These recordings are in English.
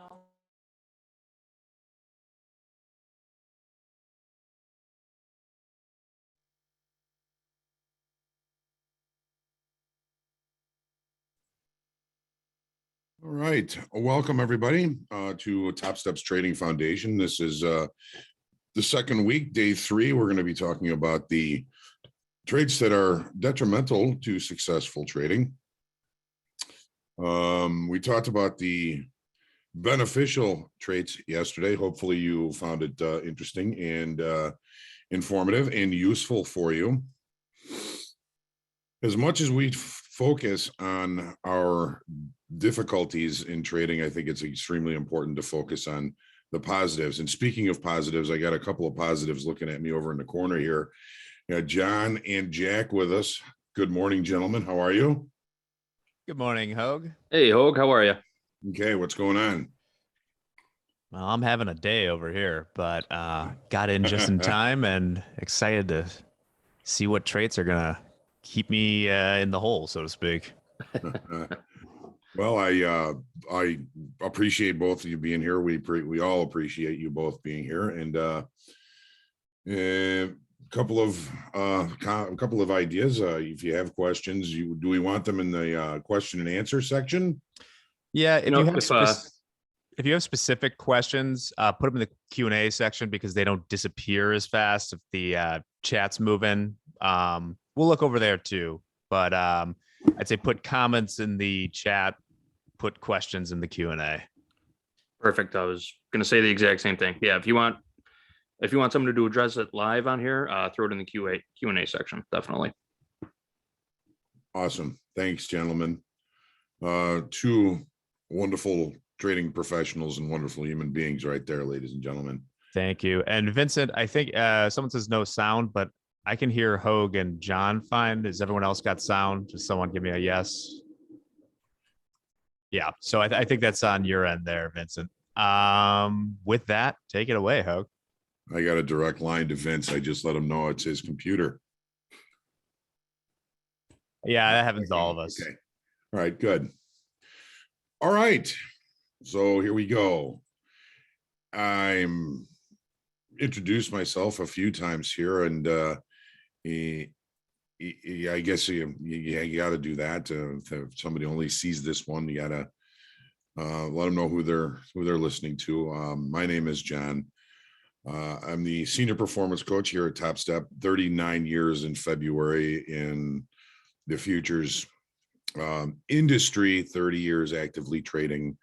All right. Welcome, everybody, to Topstep's Trading Foundation. This is the second week, day 3. We're going to be talking about the traits that are detrimental to successful trading. We talked about the beneficial traits yesterday. Hopefully you found it interesting and informative and useful for you. As much as we focus on our difficulties in trading, I think it's extremely important to focus on the positives. And speaking of positives, I got a couple of positives looking at me over in the corner here. John and Jack with us. Good morning, gentlemen. How are you? Good morning, Hogue. Hey, Hogue. How are you? Okay, what's going on? Well, I'm having a day over here, but got in just in time and excited to see what traits are going to keep me in the hole, so to speak. Well, I appreciate both of you being here. We all appreciate you both being here, and a couple of ideas. If you have questions, do we want them in the question and answer section? Yeah, if you have specific questions, put them in the Q&A section because they don't disappear as fast if the chat's moving. We'll look over there too, but I'd say put comments in the chat, put questions in the Q&A. Perfect. I was going to say the exact same thing. Yeah, if you want someone to address it live on here, throw it in the Q&A section. Definitely. Awesome. Thanks, gentlemen. Two wonderful trading professionals and wonderful human beings right there, ladies and gentlemen. Thank you. And Vincent, I think someone says no sound, but I can hear Hogue and John fine. Does everyone else got sound? Just someone give me a yes. Yeah. So I think that's on your end there, Vincent. With that, take it away, Hogue. I got a direct line to Vince. I just let him know it's his computer. Yeah, that happens to all of us. Okay. All right, good. All right. So here we go. I'm introduced myself a few times here, and I guess you got to do that. If somebody only sees this one, you got to let them know who they're listening to. My name is John. I'm the senior performance coach here at Topstep. 39 years in February in the futures industry. 30 years actively trading.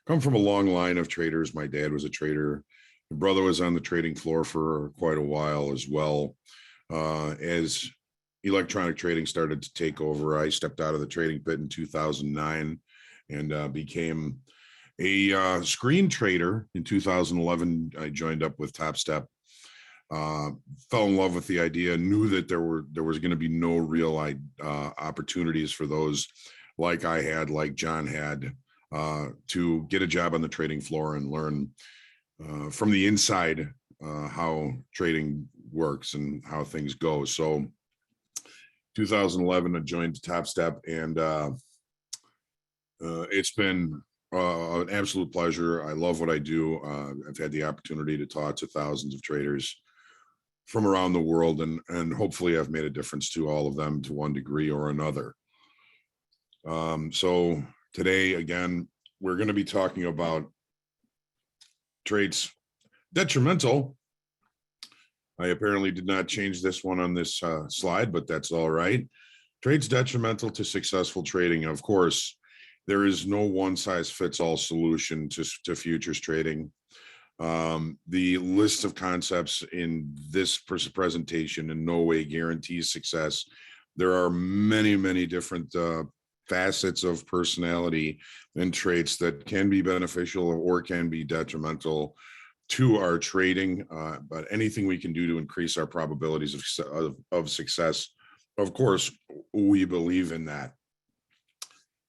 Come from a long line of traders. My dad was a trader. My brother was on the trading floor for quite a while as well. As electronic trading started to take over, I stepped out of the trading pit in 2009 and became a screen trader in 2011. I joined up with Topstep, fell in love with the idea, knew that there was going to be no real opportunities for those like I had, like John had, to get a job on the trading floor and learn from the inside how trading works and how things go. So 2011, I joined Topstep, and it's been an absolute pleasure. I love what I do. I've had the opportunity to talk to thousands of traders from around the world, and hopefully I've made a difference to all of them to one degree or another. So today, again, we're going to be talking about traits detrimental. I apparently did not change this one on this slide, but that's all right. Traits detrimental to successful trading. Of course, there is no one size fits all solution to futures trading. The list of concepts in this presentation in no way guarantees success. There are many, many different facets of personality and traits that can be beneficial or can be detrimental to our trading, but anything we can do to increase our probabilities of success, of course, we believe in that.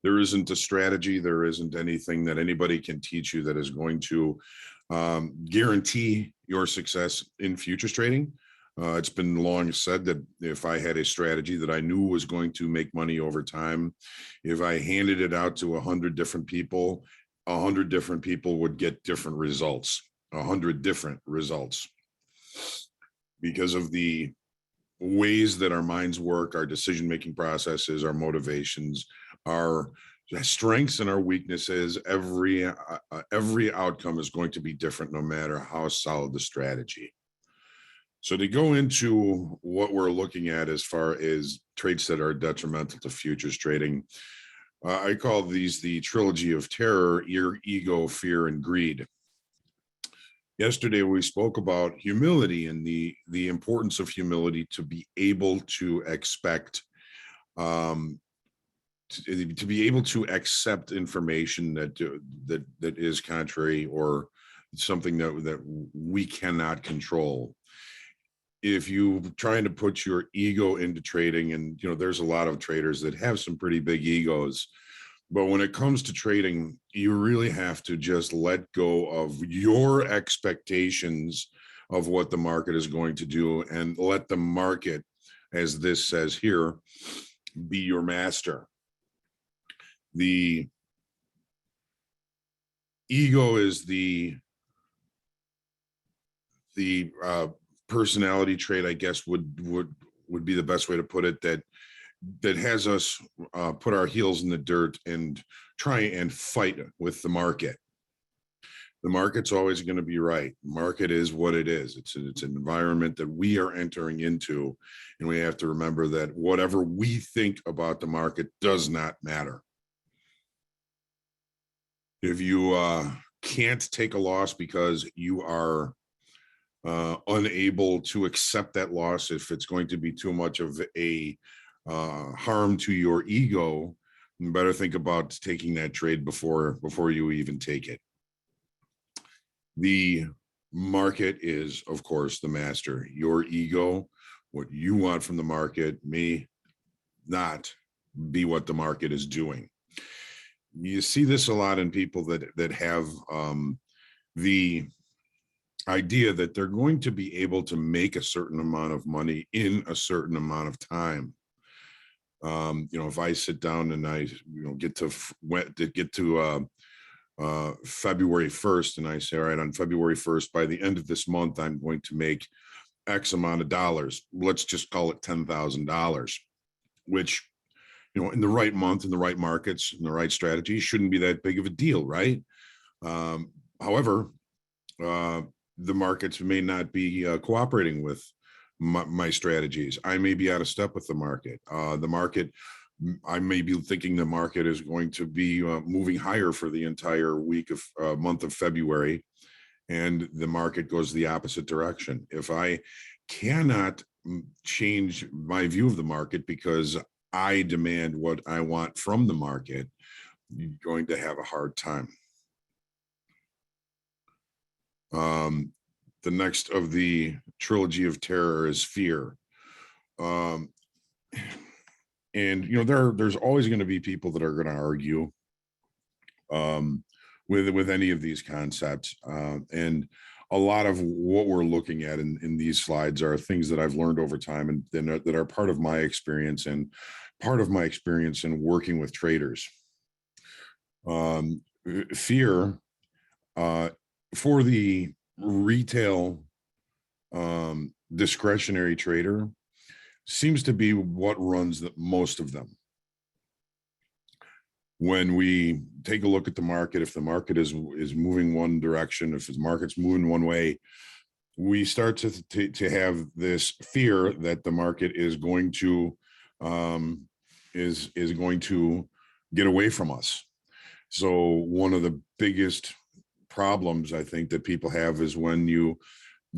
There isn't a strategy, there isn't anything that anybody can teach you that is going to guarantee your success in futures trading. It's been long said that if I had a strategy that I knew was going to make money over time, if I handed it out to 100 different people 100 different people would get different results, 100 different results, because of the ways that our minds work, our decision-making processes, our motivations, our strengths and our weaknesses. Every outcome is going to be different no matter how solid the strategy. So to go into what we're looking at as far as traits that are detrimental to futures trading, I call these the trilogy of terror: ego, fear, and greed. Yesterday, we spoke about humility and the importance of humility to be able to expect, to be able to accept information that is contrary or something that we cannot control. If you trying to put your ego into trading, and there's a lot of traders that have some pretty big egos, but when it comes to trading, you really have to just let go of your expectations of what the market is going to do and let the market, as this says here, be your master. The ego is the personality trait, I guess would be the best way to put it, that has us put our heels in the dirt and try and fight with the market. The market's always going to be right. Market is what it is. It's an environment that we are entering into, and we have to remember that whatever we think about the market does not matter. If you can't take a loss because you are unable to accept that loss, if it's going to be too much of a harm to your ego, you better think about taking that trade before you even take it. The market is, of course, the master. Your ego, what you want from the market, may not be what the market is doing. You see this a lot in people that have the idea that they're going to be able to make a certain amount of money in a certain amount of time. If I sit down and I get to February 1st, and I say, all right, on February 1st, by the end of this month, I'm going to make X amount of dollars. Let's just call it $10,000, which, in the right month, in the right markets, in the right strategy, shouldn't be that big of a deal, right? However, the markets may not be cooperating with my strategies. I may be out of step with the market. I may be thinking the market is going to be moving higher for the entire month of February, and the market goes the opposite direction. If I cannot change my view of the market because I demand what I want from the market, you're going to have a hard time. The next of the trilogy of terror is fear. And there's always going to be people that are going to argue with any of these concepts. And a lot of what we're looking at in these slides are things that I've learned over time, and that are part of my experience and part of my experience in working with traders. Fear for the retail discretionary trader seems to be what runs most of them. When we take a look at the market, if the market is moving one direction, if the market's moving one way, we start to have this fear that the market is going to get away from us. So one of the biggest problems I think that people have is when you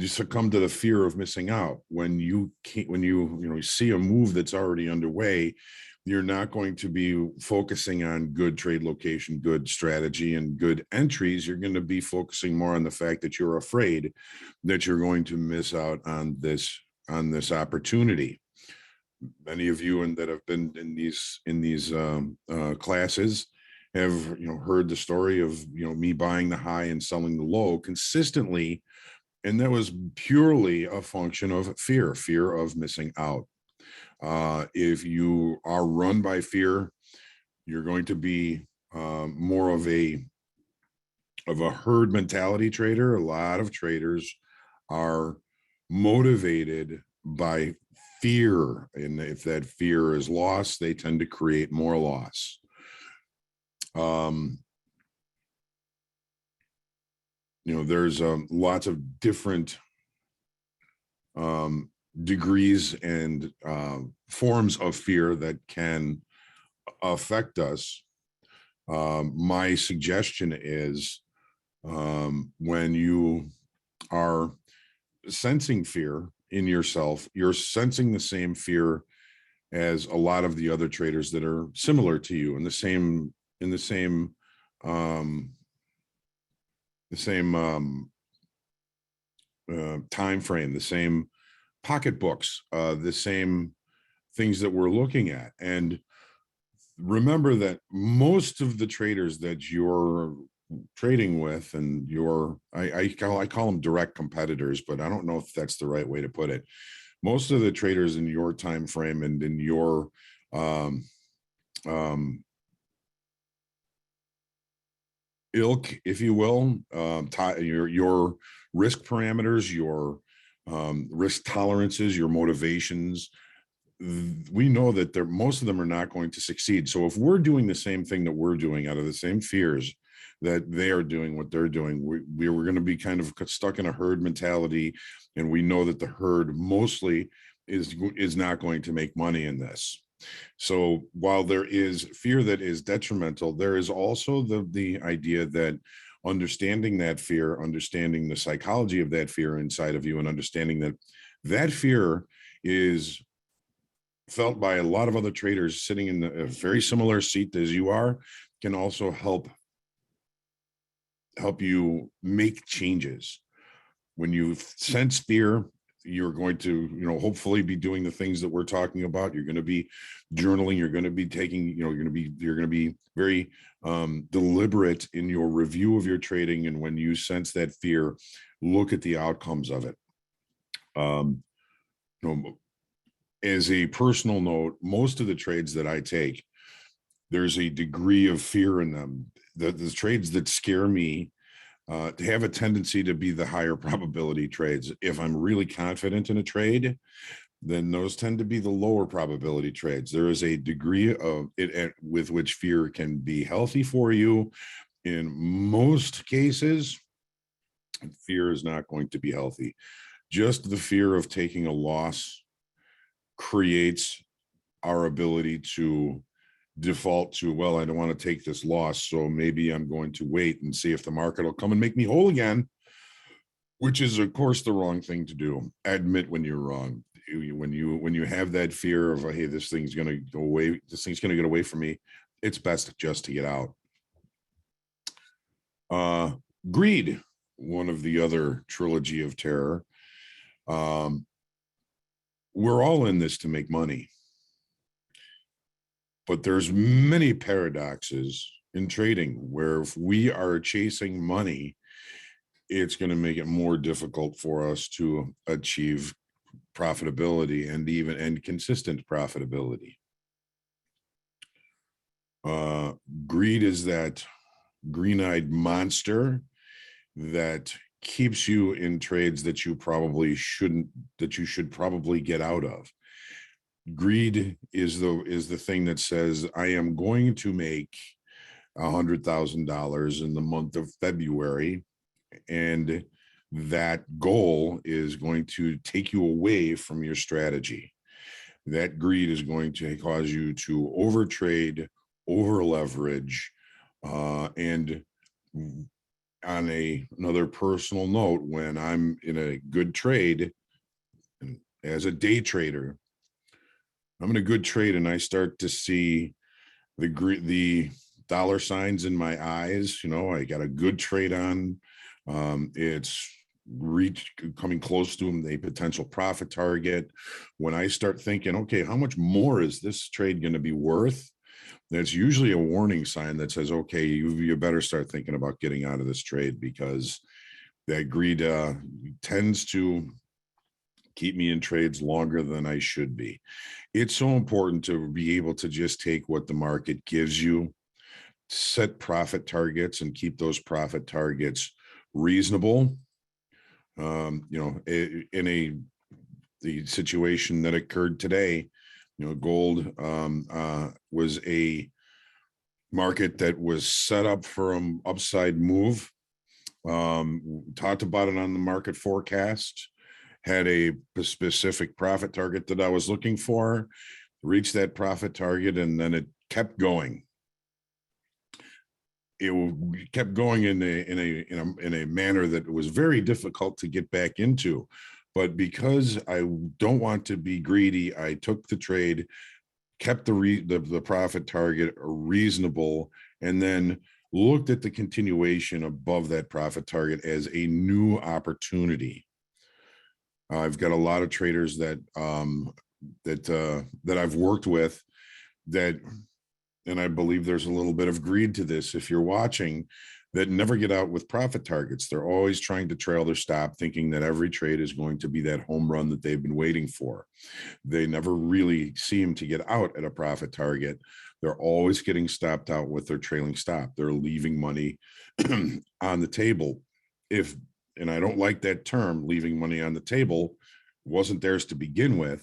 succumb to the fear of missing out. When you see a move that's already underway, you're not going to be focusing on good trade location, good strategy, and good entries. You're going to be focusing more on the fact that you're afraid that you're going to miss out on this opportunity. Many of you that have been in these classes have heard the story of me buying the high and selling the low consistently, and that was purely a function of fear of missing out. If you are run by fear, you're going to be more of a of a herd mentality trader. A lot of traders are motivated by fear, and if that fear is loss, they tend to create more loss. There's lots of different degrees and forms of fear that can affect us. My suggestion is, when you are sensing fear in yourself, you're sensing the same fear as a lot of the other traders that are similar to you in the same time frame, the same pocketbooks, the same things that we're looking at. And remember that most of the traders that you're trading with, and I call them direct competitors, but I don't know if that's the right way to put it. Most of the traders in your time frame and in your ilk, if you will, your risk parameters, your risk tolerances, your motivations, we know that most of them are not going to succeed. So if we're doing the same thing that we're doing out of the same fears that they are doing what they're doing, we're going to be kind of stuck in a herd mentality, and we know that the herd mostly is not going to make money in this. So while there is fear that is detrimental, there is also the idea that understanding that fear, understanding the psychology of that fear inside of you, and understanding that that fear is felt by a lot of other traders sitting in a very similar seat as you are, can also help you make changes. When you sense fear, you're going to, hopefully be doing the things that we're talking about. You're going to be journaling. You're going to be taking, you're going to be very deliberate in your review of your trading. And when you sense that fear, look at the outcomes of it. As a personal note, most of the trades that I take, there's a degree of fear in them. The trades that scare me have a tendency to be the higher probability trades. If I'm really confident in a trade, then those tend to be the lower probability trades. There is a degree of it with which fear can be healthy for you. In most cases, fear is not going to be healthy. Just the fear of taking a loss creates our ability to default to, well, I don't want to take this loss, so maybe I'm going to wait and see if the market will come and make me whole again, which is, of course, the wrong thing to do. Admit when you're wrong. When you have that fear of, hey, this thing's going to go away, this thing's going to get away from me, it's best just to get out. Greed, one of the other trilogy of terror. We're all in this to make money. But there's many paradoxes in trading where if we are chasing money, it's going to make it more difficult for us to achieve profitability and consistent profitability. Greed is that green-eyed monster that keeps you in trades that you should probably get out of. Greed is the thing that says, I am going to make $100,000 in the month of February, and that goal is going to take you away from your strategy. That greed is going to cause you to overtrade, over leverage, and on another personal note, when I'm in a good trade, as a day trader, I'm in a good trade and I start to see the dollar signs in my eyes. I got a good trade on. It's coming close to a potential profit target. When I start thinking, okay, how much more is this trade going to be worth? That's usually a warning sign that says, okay, you better start thinking about getting out of this trade, because that greed tends to keep me in trades longer than I should be. It's so important to be able to just take what the market gives you, set profit targets and keep those profit targets reasonable. In the situation that occurred today, gold was a market that was set up for an upside move. Talked about it on the market forecast, had a specific profit target that I was looking for, reached that profit target, and then it kept going. It kept going in a manner that was very difficult to get back into. But because I don't want to be greedy, I took the trade, kept the profit target reasonable, and then looked at the continuation above that profit target as a new opportunity. I've got a lot of traders that I've worked with that, and I believe there's a little bit of greed to this if you're watching, that never get out with profit targets. They're always trying to trail their stop, thinking that every trade is going to be that home run that they've been waiting for. They never really seem to get out at a profit target. They're always getting stopped out with their trailing stop. They're leaving money on the table. And I don't like that term, leaving money on the table. It wasn't theirs to begin with.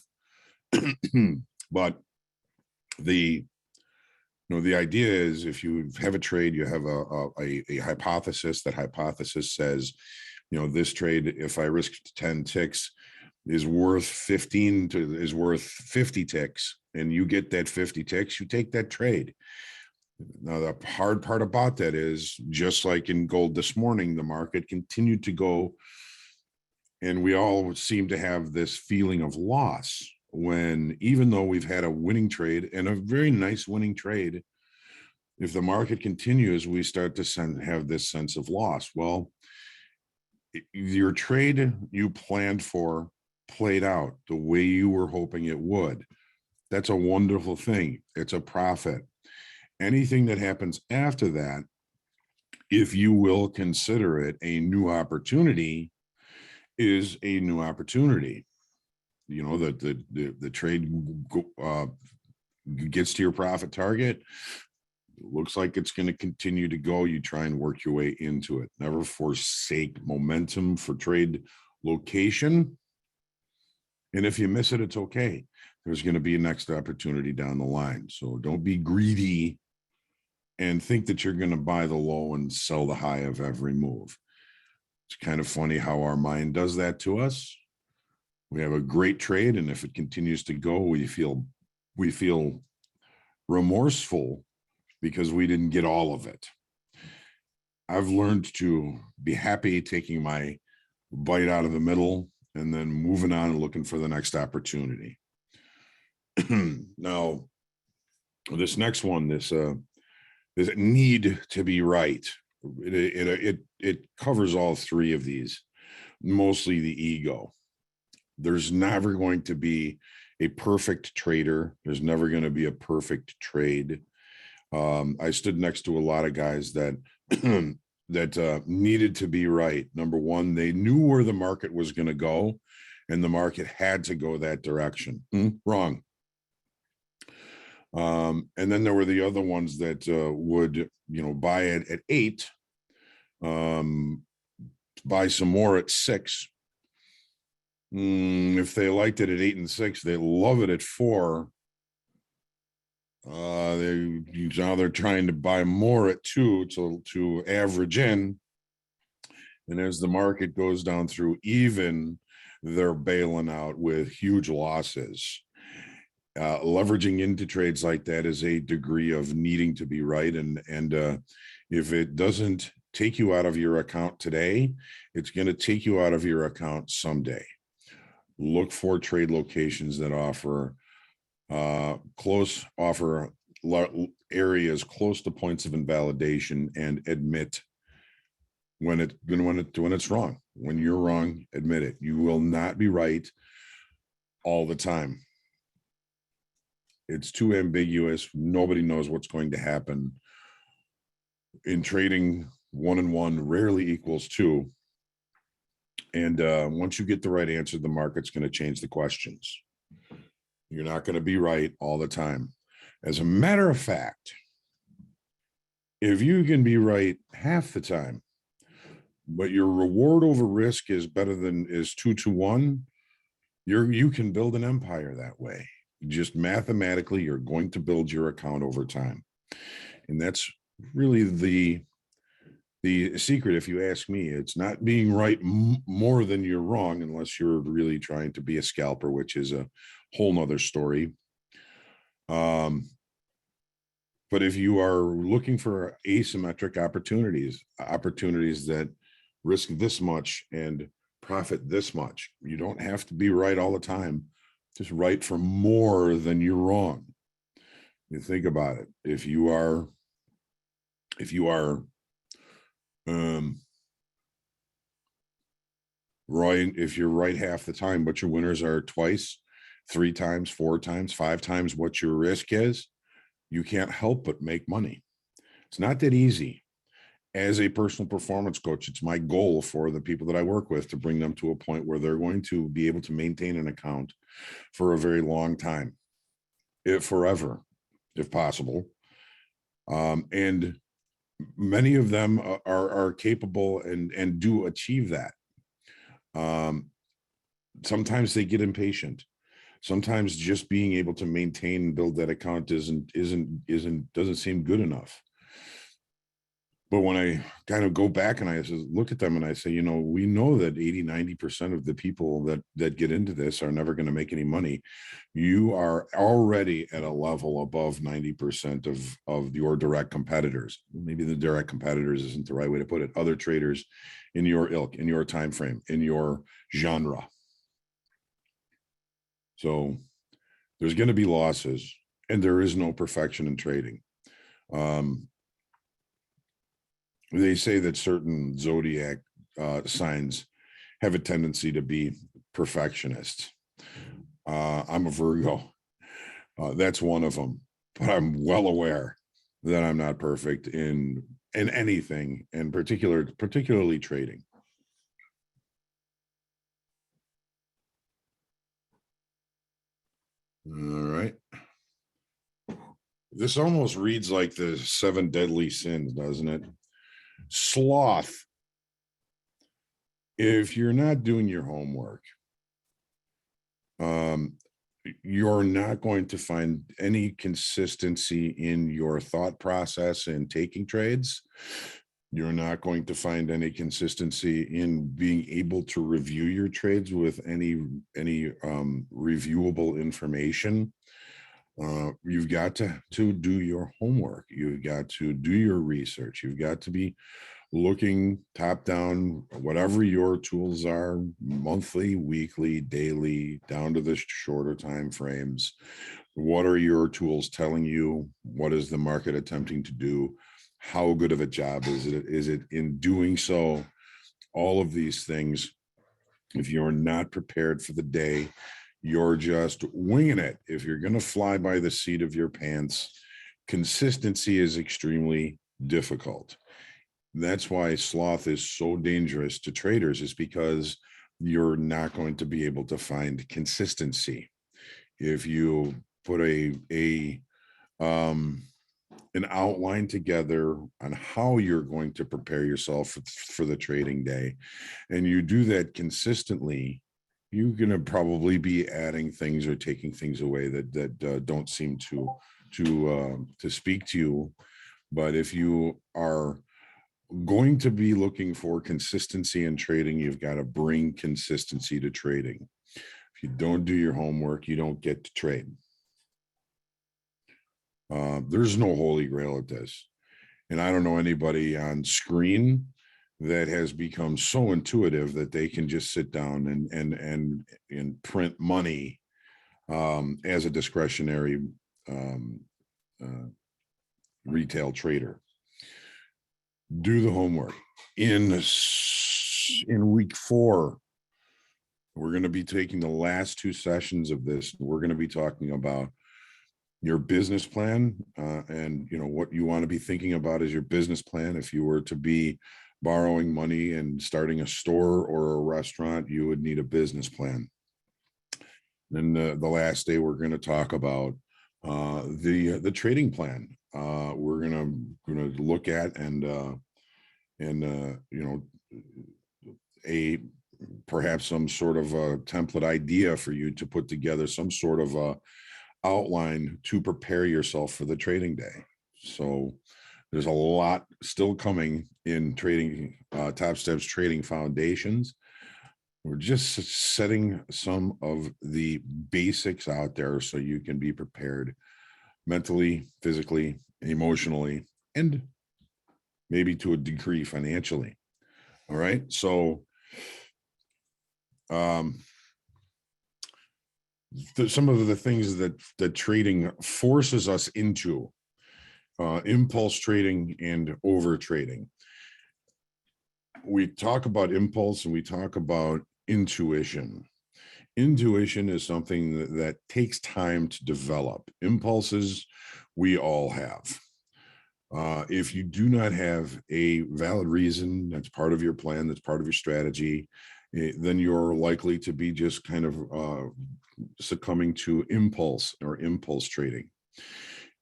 But the idea is, if you have a trade, you have a hypothesis. That hypothesis says, this trade, if I risked 10 ticks, is worth 50 ticks, and you get that 50 ticks, you take that trade. Now, the hard part about that is, just like in gold this morning, the market continued to go, and we all seem to have this feeling of loss, when, even though we've had a winning trade, and a very nice winning trade, if the market continues, we start to have this sense of loss. Well, your trade you planned for played out the way you were hoping it would. That's a wonderful thing. It's a profit. Anything that happens after that, if you will consider it a new opportunity, is a new opportunity. The trade gets to your profit target. It looks like it's going to continue to go. You try and work your way into it. Never forsake momentum for trade location. And if you miss it, it's okay. There's going to be a next opportunity down the line. So don't be greedy and think that you're going to buy the low and sell the high of every move. It's kind of funny how our mind does that to us. We have a great trade, and if it continues to go, we feel remorseful because we didn't get all of it. I've learned to be happy taking my bite out of the middle and then moving on and looking for the next opportunity. Now, this next one, this need to be right. It covers all three of these, mostly the ego. There's never going to be a perfect trader. There's never going to be a perfect trade. I stood next to a lot of guys that that needed to be right. Number one, they knew where the market was going to go, and the market had to go that direction. Wrong. And then there were the other ones that would, buy it at 8, buy some more at 6. If they liked it at 8 and 6, they love it at 4. Now they're trying to buy more at 2 to average in. And as the market goes down through even, they're bailing out with huge losses. Leveraging into trades like that is a degree of needing to be right. And if it doesn't take you out of your account today, it's going to take you out of your account someday. Look for trade locations that offer areas close to points of invalidation, and admit when it's wrong. When you're wrong, admit it. You will not be right all the time. It's too ambiguous. Nobody knows what's going to happen. In trading, 1 and 1 rarely equals 2. And once you get the right answer, the market's going to change the questions. You're not going to be right all the time. As a matter of fact, If you can be right half the time, but your reward over risk is better than is 2 to 1, you can build an empire that way. Just mathematically, you're going to build your account over time. And that's really the secret, if you ask me. It's not being right more than you're wrong, unless you're really trying to be a scalper, which is a whole nother story. But if you are looking for asymmetric opportunities that risk this much and profit this much, you don't have to be right all the time. Just right for more than you're wrong. You think about it. If you are right, if you're right half the time, but your winners are twice, 3 times, 4 times, 5 times what your risk is, you can't help but make money. It's not that easy. As a personal performance coach, it's my goal for the people that I work with to bring them to a point where they're going to be able to maintain an account for a very long time, if forever, if possible. And many of them are capable and do achieve that. Sometimes they get impatient. Sometimes just being able to maintain and build that account doesn't seem good enough. But when I kind of go back and I look at them and I say, we know that 80-90% of the people that get into this are never going to make any money. You are already at a level above 90% of your direct competitors. Maybe the direct competitors isn't the right way to put it. Other traders in your ilk, in your time frame, in your genre. So there's going to be losses, and there is no perfection in trading. They say that certain zodiac signs have a tendency to be perfectionists. I'm a Virgo. That's one of them, but I'm well aware that I'm not perfect in anything, and particularly trading. All right. This almost reads like the 7 deadly sins, doesn't it? Sloth. If you're not doing your homework, you're not going to find any consistency in your thought process in taking trades. You're not going to find any consistency in being able to review your trades with any reviewable information. You've got to do your homework. You've got to do your research. You've got to be looking top down, whatever your tools are, monthly, weekly, daily, down to the shorter time frames. What are your tools telling you? What is the market attempting to do? How good of a job is it? Is it in doing so? All of these things, if you're not prepared for the day, you're just winging it. If you're going to fly by the seat of your pants, consistency is extremely difficult. That's why sloth is so dangerous to traders, is because you're not going to be able to find consistency. If you put an outline together on how you're going to prepare yourself for the trading day, and you do that consistently, you're going to probably be adding things or taking things away that don't seem to speak to you. But if you are going to be looking for consistency in trading, you've got to bring consistency to trading. If you don't do your homework, you don't get to trade. There's no holy grail at this. And I don't know anybody on screen that has become so intuitive that they can just sit down and print money as a discretionary retail trader. Do the homework. In week 4, we're going to be taking the last 2 sessions of this. We're going to be talking about your business plan, and what you want to be thinking about is your business plan. If you were to be borrowing money and starting a store or a restaurant, you would need a business plan. Then the last day, we're going to talk about the trading plan. We're going to going to look at and you know, perhaps some sort of a template idea for you to put together some sort of a outline to prepare yourself for the trading day. So there's a lot still coming in trading, Topstep's trading foundations. We're just setting some of the basics out there so you can be prepared mentally, physically, emotionally, and maybe to a degree financially. All right. So some of the things that trading forces us into, impulse trading and over trading. We talk about impulse and we talk about intuition. Intuition is something that takes time to develop. Impulses we all have. If you do not have a valid reason that's part of your plan, that's part of your strategy, then you're likely to be just kind of succumbing to impulse or impulse trading.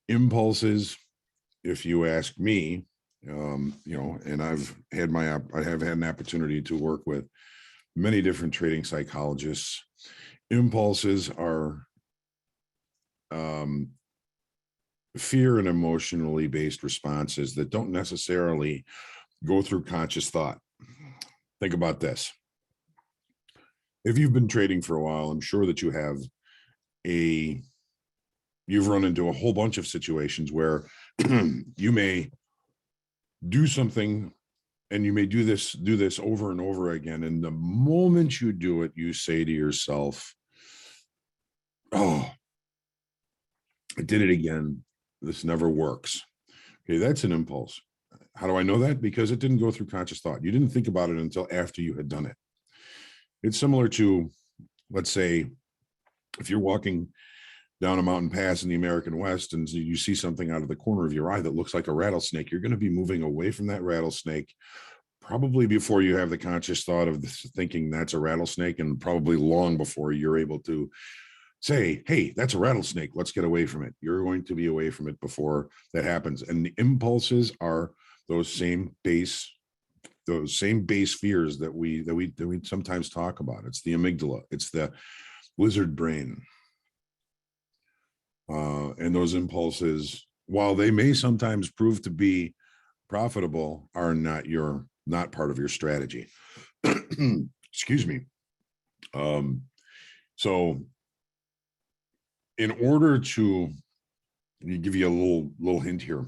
Impulses, if you ask me, you know, and I have had an opportunity to work with many different trading psychologists. Impulses are fear and emotionally based responses that don't necessarily go through conscious thought. Think about this. If you've been trading for a while, I'm sure that you've run into a whole bunch of situations where you may do something and you may do this over and over again. And the moment you do it, you say to yourself, oh, I did it again. This never works. Okay, that's an impulse. How do I know that? Because it didn't go through conscious thought. You didn't think about it until after you had done it. It's similar to, let's say, if you're walking down a mountain pass in the American West and you see something out of the corner of your eye that looks like a rattlesnake, you're going to be moving away from that rattlesnake probably before you have the conscious thought of thinking that's a rattlesnake, and probably long before you're able to say, hey, that's a rattlesnake, let's get away from it. You're going to be away from it before that happens. And the impulses are those same base fears that we sometimes talk about. It's the amygdala, it's the lizard brain. And those impulses, while they may sometimes prove to be profitable, are not part of your strategy. Excuse me. So in order to give you a little hint here,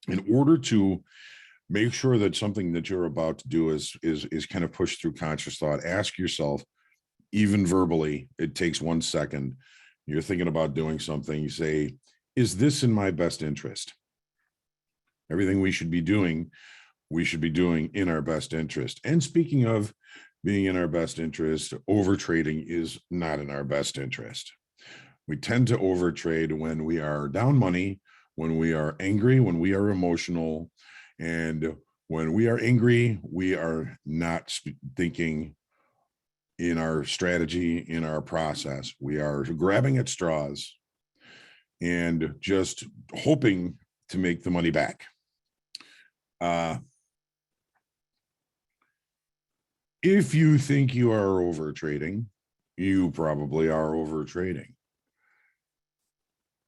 in order to make sure that something that you're about to do is kind of pushed through conscious thought, ask yourself, even verbally, it takes 1 second. You're thinking about doing something, you say, is this in my best interest? Everything we should be doing in our best interest. And speaking of being in our best interest, overtrading is not in our best interest. We tend to overtrade when we are down money, when we are angry, when we are emotional. And when we are angry, we are not thinking in our strategy, in our process. We are grabbing at straws and just hoping to make the money back. If you think you are overtrading, you probably are overtrading.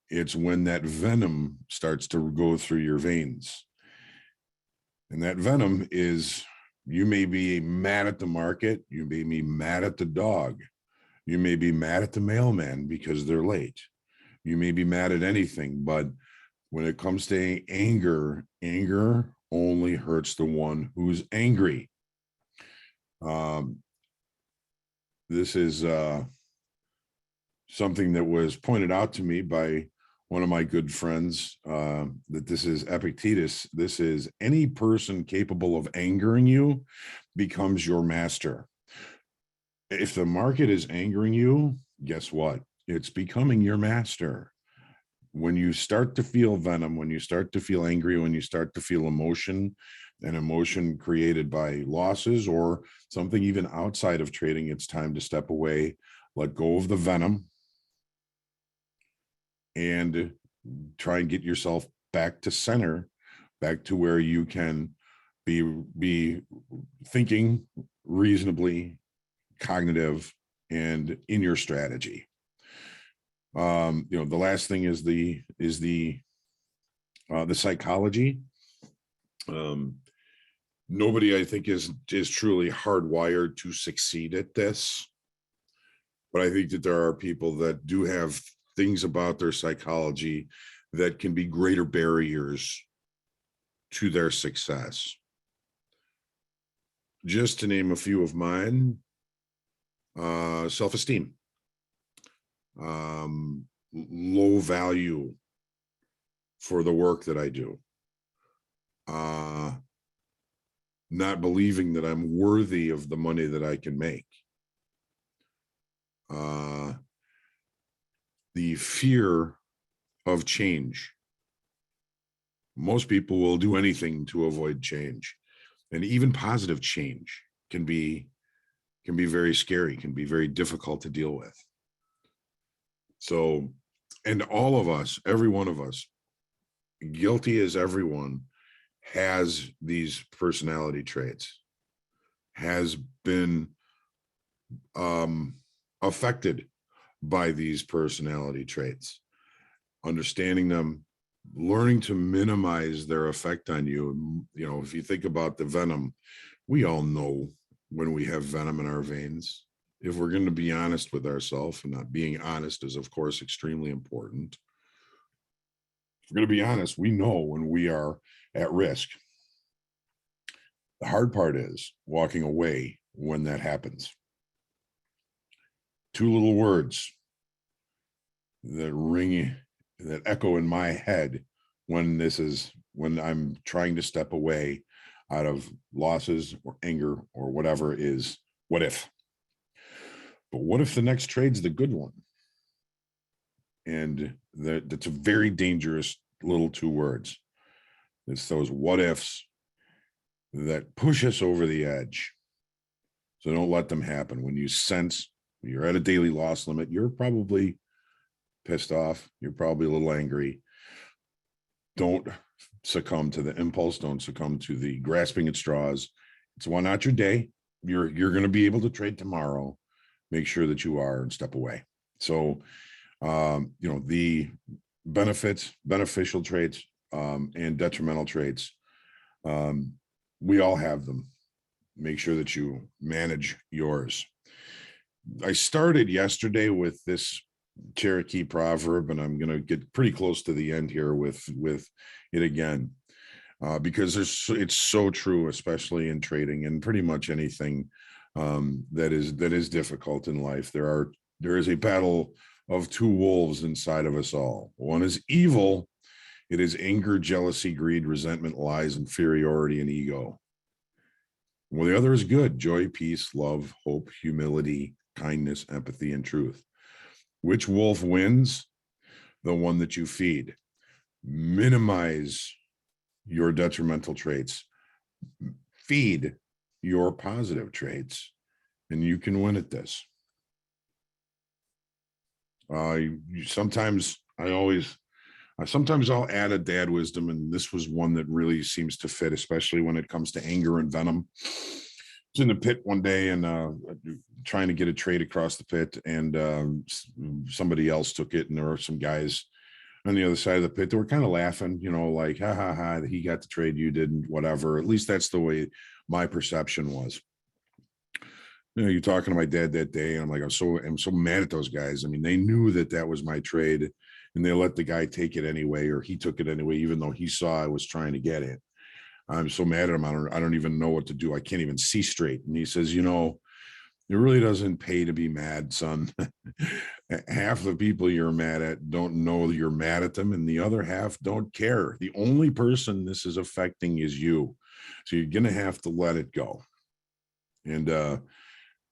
It's when that venom starts to go through your veins. And that venom is, you may be mad at the market, you may be mad at the dog, you may be mad at the mailman because they're late, you may be mad at anything, but when it comes to anger, anger only hurts the one who's angry. This is something that was pointed out to me by one of my good friends, that this is Epictetus. This is, any person capable of angering you becomes your master. If the market is angering you, guess what? It's becoming your master. When you start to feel venom, when you start to feel angry, when you start to feel emotion, and emotion created by losses or something even outside of trading, it's time to step away, let go of the venom, and try and get yourself back to center, back to where you can be thinking reasonably, cognitive, and in your strategy. The last thing is the psychology. Nobody, I think, is truly hardwired to succeed at this, but I think that there are people that do have things about their psychology that can be greater barriers to their success. Just to name a few of mine, self-esteem, low value for the work that I do, not believing that I'm worthy of the money that I can make, the fear of change. Most people will do anything to avoid change, and even positive change can be very scary, can be very difficult to deal with. So, and all of us, every one of us, guilty as everyone, has these personality traits, has been affected by these personality traits. Understanding them, learning to minimize their effect on you. You know, if you think about the venom, we all know when we have venom in our veins. If we're going to be honest with ourselves, and not being honest is, of course, extremely important. If we're going to be honest, we know when we are at risk. The hard part is walking away when that happens. Two little words that ring, that echo in my head when I'm trying to step away out of losses or anger or whatever is, what if? But what if the next trade's the good one? And that's a very dangerous little two words. It's those what ifs that push us over the edge. So don't let them happen. When you sense you're at a daily loss limit, you're probably pissed off, you're probably a little angry. Don't succumb to the impulse. Don't succumb to the grasping at straws. It's one not your day. You're going to be able to trade tomorrow. Make sure that you are, and step away. So, the beneficial traits, and detrimental traits, we all have them. Make sure that you manage yours. I started yesterday with this Cherokee proverb, and I'm going to get pretty close to the end here with it again, because it's so true, especially in trading and pretty much anything that is difficult in life. There is a battle of two wolves inside of us all. One is evil. It is anger, jealousy, greed, resentment, lies, inferiority, and ego. Well, the other is good: joy, peace, love, hope, humility, kindness, empathy, and truth. Which wolf wins? The one that you feed. Minimize your detrimental traits. Feed your positive traits, and you can win at this. Sometimes I'll add a dad wisdom, and this was one that really seems to fit, especially when it comes to anger and venom. I was in the pit one day and trying to get a trade across the pit, and somebody else took it, and there were some guys on the other side of the pit that were kind of laughing, like, ha ha ha, he got the trade, you didn't, whatever. At least that's the way my perception was. You're talking to my dad that day, and I'm like, I'm so mad at those guys. I mean, they knew that was my trade, and they let the guy take it anyway, or he took it anyway, even though he saw I was trying to get it. I'm so mad at him. I don't even know what to do. I can't even see straight. And he says, it really doesn't pay to be mad, son. Half the people you're mad at don't know you're mad at them, and the other half don't care. The only person this is affecting is you. So you're going to have to let it go. And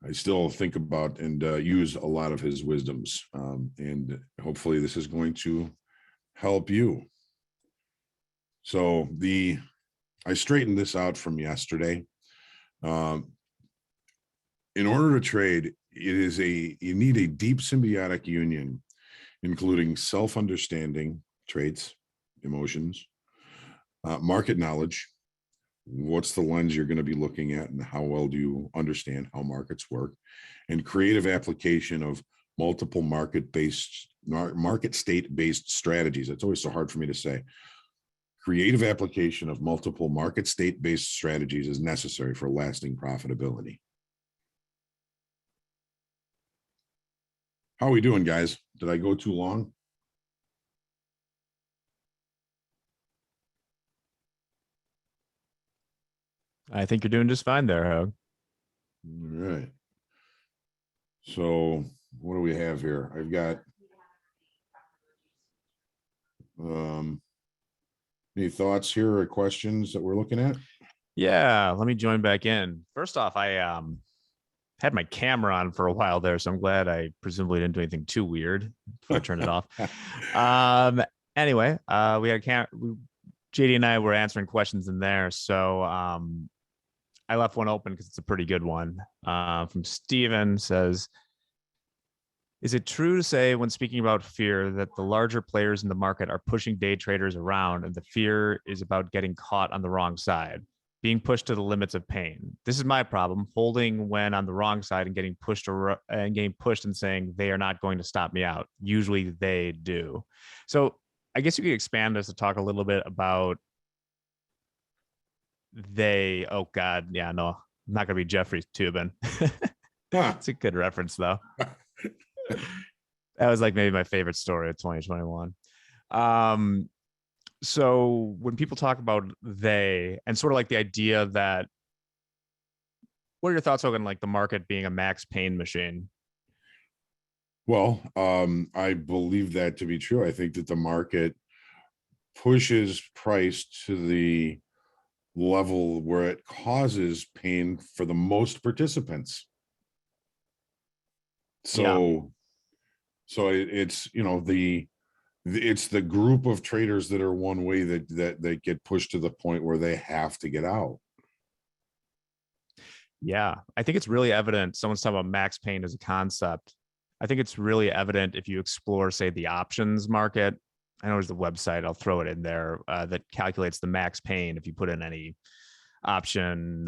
I still think about and use a lot of his wisdoms. And hopefully this is going to help you. So I straightened this out from yesterday. In order to trade, you need a deep symbiotic union, including self-understanding, traits, emotions, market knowledge. What's the lens you're going to be looking at, and how well do you understand how markets work? And creative application of multiple market state-based strategies. It's always so hard for me to say. Creative application of multiple market state-based strategies is necessary for lasting profitability. How are we doing, guys? Did I go too long? I think you're doing just fine there, Hogue. All right. So what do we have here? I've got any thoughts here or questions that we're looking at? Yeah, let me join back in. First off, I had my camera on for a while there, so I'm glad I presumably didn't do anything too weird before I turned it off. Anyway, we had JD and I were answering questions in there, so I left one open because it's a pretty good one. From Steven says, is it true to say when speaking about fear that the larger players in the market are pushing day traders around and the fear is about getting caught on the wrong side, being pushed to the limits of pain? This is my problem, holding when on the wrong side and getting pushed and saying they are not going to stop me out. Usually they do. So I guess you could expand this to talk a little bit about oh God, yeah, no, I'm not gonna be Jeffrey Tubin. It's a good reference though. That was like maybe my favorite story of 2021. So when people talk about they, and sort of like the idea that, what are your thoughts on like the market being a max pain machine? Well, I believe that to be true. I think that the market pushes price to the level where it causes pain for the most participants. So it's, you know, it's the group of traders that are one way that get pushed to the point where they have to get out. Yeah, I think it's really evident. Someone's talking about max pain as a concept. I think it's really evident if you explore, say, the options market. I know there's the website, I'll throw it in there, that calculates the max pain if you put in any option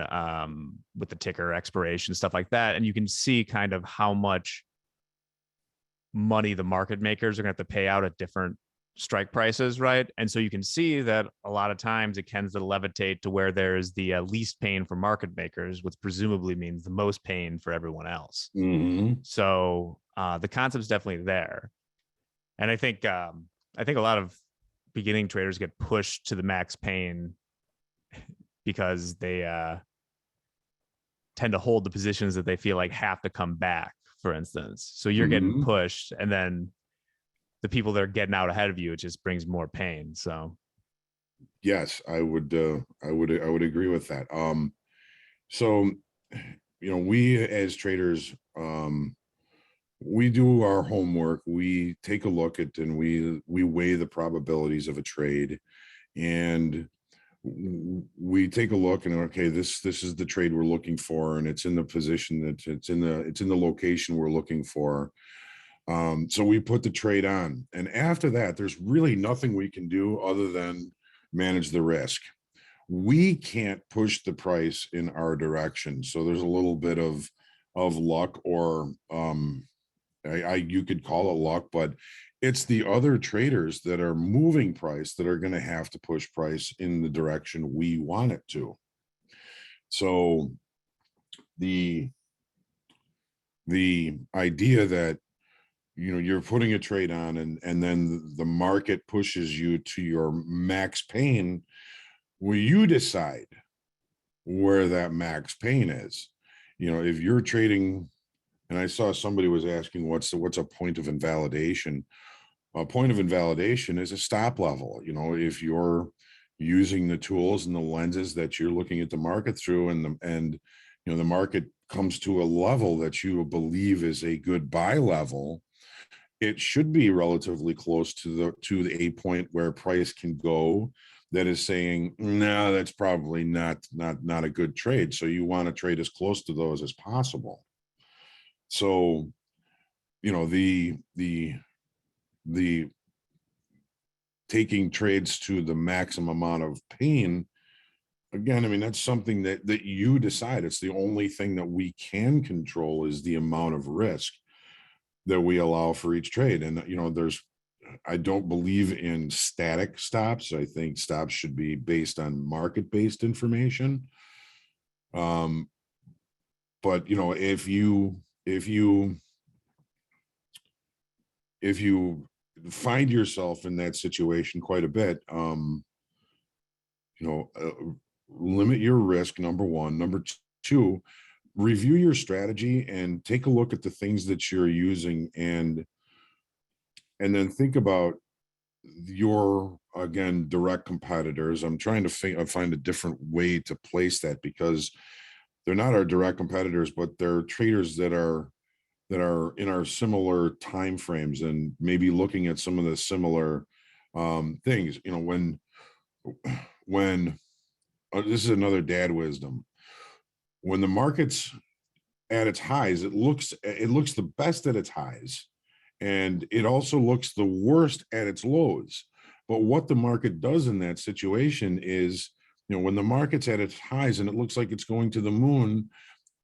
with the ticker expiration, stuff like that. And you can see kind of how much money the market makers are going to have to pay out at different strike prices, right? And so you can see that a lot of times it tends to levitate to where there's the least pain for market makers, which presumably means the most pain for everyone else. Mm-hmm. So the concept's definitely there. And I think a lot of beginning traders get pushed to the max pain because they tend to hold the positions that they feel like have to come back, for instance. So you're getting pushed, and then the people that are getting out ahead of you, it just brings more pain. So yes, I would agree with that. So, you know, we as traders, we do our homework. We take a look at and we weigh the probabilities of a trade, and we take a look and okay, this is the trade we're looking for, and it's in the position that it's in the location we're looking for. So we put the trade on, and after that, there's really nothing we can do other than manage the risk. We can't push the price in our direction, so there's a little bit of luck, or you could call it luck, but it's the other traders that are moving price that are going to have to push price in the direction we want it to. So the idea that, you know, you're putting a trade on and then the market pushes you to your max pain, where you decide where that max pain is. You know, if you're trading, and I saw somebody was asking what's a point of invalidation. A point of invalidation is a stop level. You know, if you're using the tools and the lenses that you're looking at the market through, and you know, the market comes to a level that you believe is a good buy level, it should be relatively close to a point where price can go that is saying, no, that's probably not a good trade. So you want to trade as close to those as possible. So, you know, the taking trades to the maximum amount of pain, again, I mean, that's something that you decide. It's the only thing that we can control is the amount of risk that we allow for each trade. And, I don't believe in static stops. I think stops should be based on market-based information. But, if you find yourself in that situation quite a bit, limit your risk, number one. Number two, review your strategy and take a look at the things that you're using, and then think about your, again, direct competitors. I'm trying to find a different way to place that, because they're not our direct competitors, but they're traders that are in our similar time frames, and maybe looking at some of the similar things. When this is another dad wisdom. When the market's at its highs, it looks the best at its highs, and it also looks the worst at its lows. But what the market does in that situation is, when the market's at its highs and it looks like it's going to the moon,